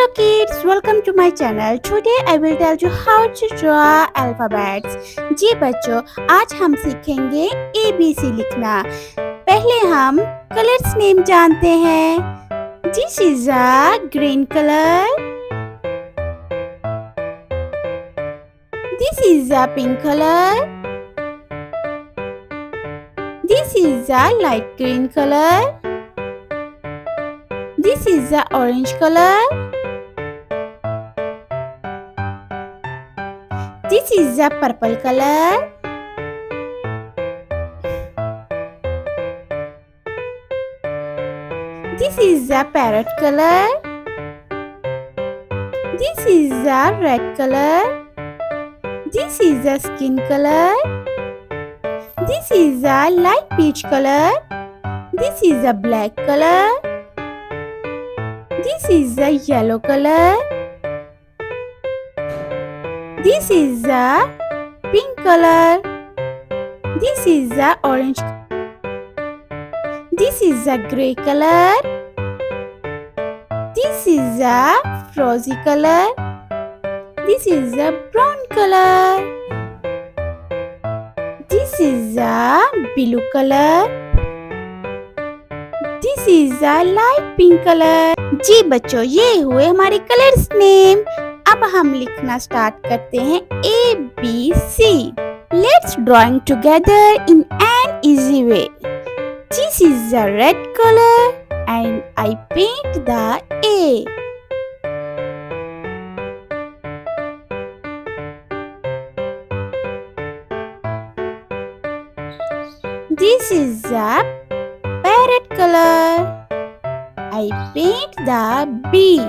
Hello kids, welcome to my channel. Today I will tell you how to draw alphabets. जी बच्चों, आज हम सीखेंगे ABC लिखना. पहले हम कलर्स नेम जानते हैं. This is a green color. This is a pink color. This is a light green color. This is a orange color. This is a purple color. This is a parrot color. This is a red color. This is a skin color. This is a light peach color. This is a black color. This is a yellow color. This is a pink color. This is a orange. This is a grey color. This is a rosy color. This is a brown color. This is a blue color. This is a light pink color. जी बच्चों, ये हुए हमारे colours name. अब हम लिखना start करते हैं ABC. Let's drawing together in an easy way. This is a red color and I paint the A. This is a parrot color. I paint the B.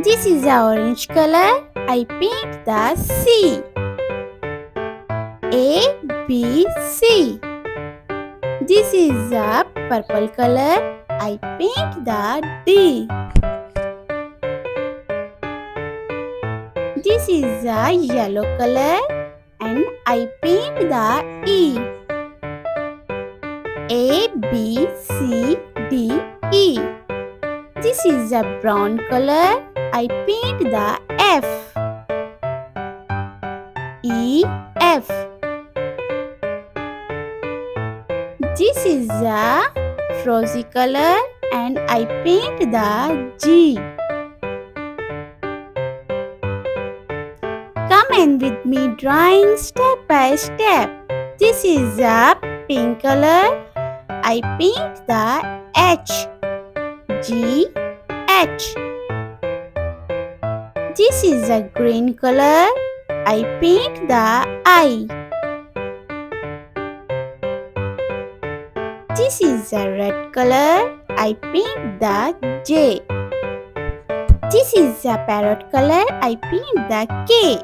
This is a orange color. I paint the C. A, B, C. This is a purple color. I paint the D. This is a yellow color and I paint the E. A, B, C, D, E. This is a brown color. I paint the F. E, F. This is a rosy color and I paint the G. Come in with me drawing step by step. This is a pink color. I paint the H. G, H. This is a green color. I paint the I. This is a red color. I paint the J. This is a parrot color. I paint the K.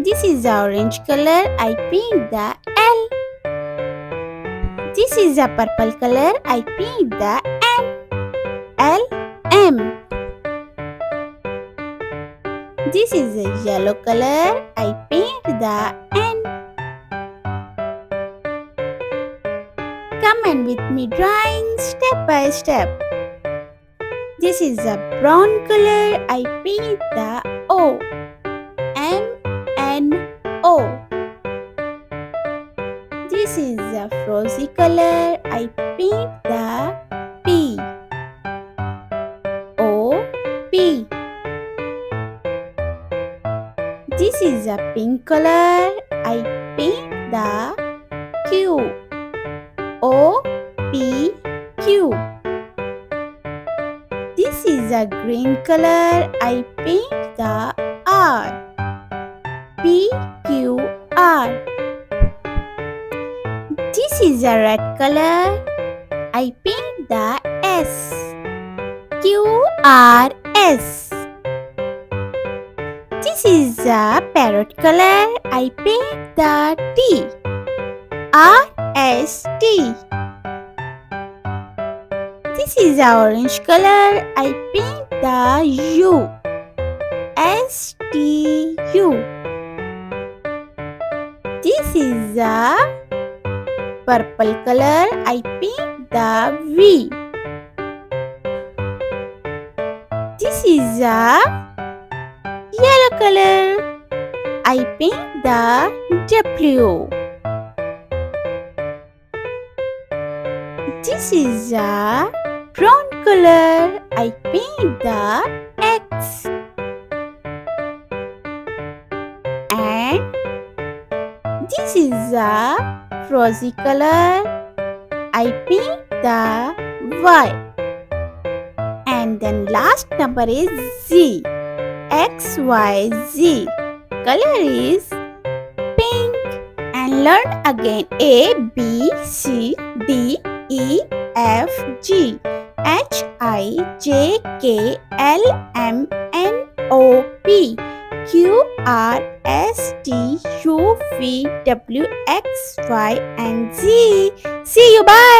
This is a orange color. I paint the L. This is a purple color. I paint the M. L, M. This is a yellow color. I paint the N. Come in with me drawing step by step. This is a brown color. I paint the O. M, N, O. This is a rosy color. I paint the P. O, P. This is a pink color. I paint the Q. O, P, Q. This is a green color. I paint the R. P, Q, R. This is a red color. I paint the S. Q, R, S. This is a parrot color. I paint the T. R, S, T. This is a orange color. I paint the U. S, T, U. This is a purple color. I paint the V. This is a yellow color. I paint the W. This is a brown color. I paint the X. And this is a rosy color. I paint the Y. And then last number is Z. X, Y, Z. Color is pink. And learn again A, B, C, D, E, F, G, H, I, J, K, L, M, N, O, P, Q, R, S, T, U, V, W, X, Y, and Z. See you. Bye.